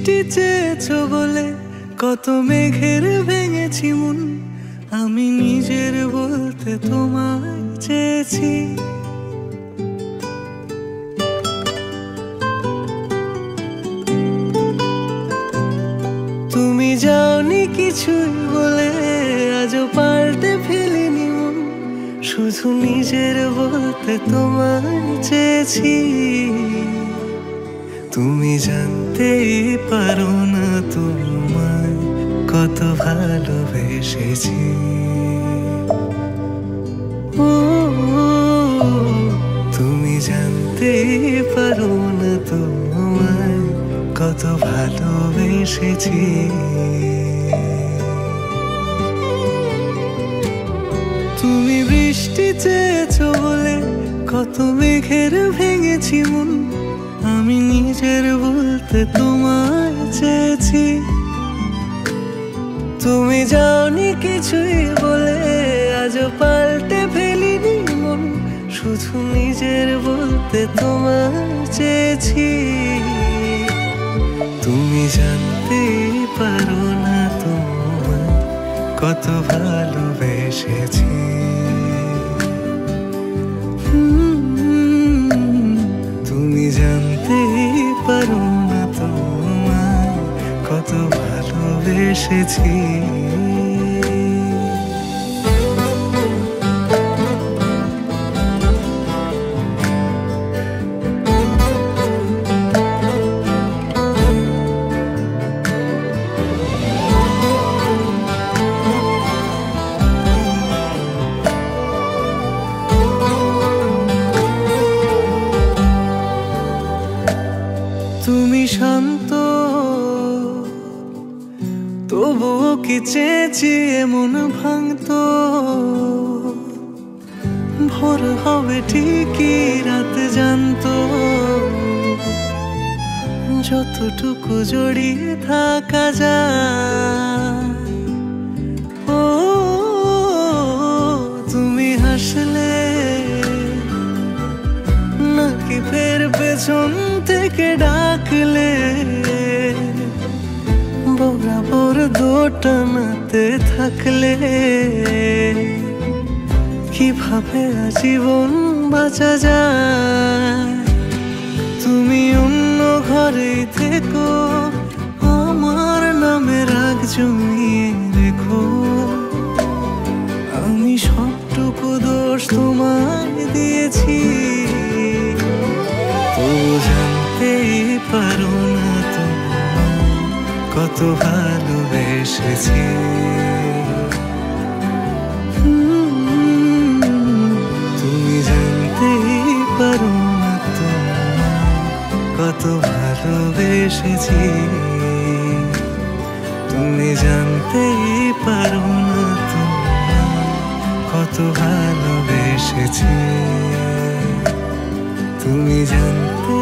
বৃষ্টি চেয়েছো বলে কত মেঘের ভেঙেছি মন, আমি নিজের বলতে তোমায় চেয়েছি। তুমি যাওনি কিছুই বলে আজও পাল্টে ফেলিনি মন, শুধু নিজের বলতে তোমায় চেয়েছি। তুমি জানতেই পারো না তোমায় কত ভালোবেসেছি। ও তুমি জানতেই পারো না তোমায় কত ভালোবেসেছি। তুমি বৃষ্টি চেয়েছো বলে কত মেঘের ভেঙেছি মন, আমি নিজের বলতে তোমায় চেয়েছি। তুমি যাওনি কিছুই বলে আজও পাল্টে ফেলিনি মন, শুধু নিজের বলতে তোমায় চেয়েছি। তুমি জানতে পারো না তোমায় কত ভালোবেসেছি। তুমি জানতে পারো না তোমায় কত ভালোবেসেছি। তুমি শান্ত তবুও কি চেয়েছি এমন ভাঙতো, ভোর হবে ঠিকই রাত জানতো, যতটুকু জড়িয়ে থাকা যায়। ও তুমি হাসলে নাকি ফের পেছন থেকে ডাকলে, বরাবর দোটানাতে থাকলে কিভাবে আজীবন বাঁচা যায়। তুমি অন্য ঘরে থেকো, আমার নামে রাগ জমিয়ে রেখো, আমি সবটুকু দোষ তোমায় দিয়েছি। তো জানতেই পারো না তোমায় কত ভালোবেসেছি। তুমি জানতেই পারো না তোমায় কত ভালোবেসেছি। তুমি জানতেই পারো না তোমায় কত ভালোবেসেছি। তুমি জানতে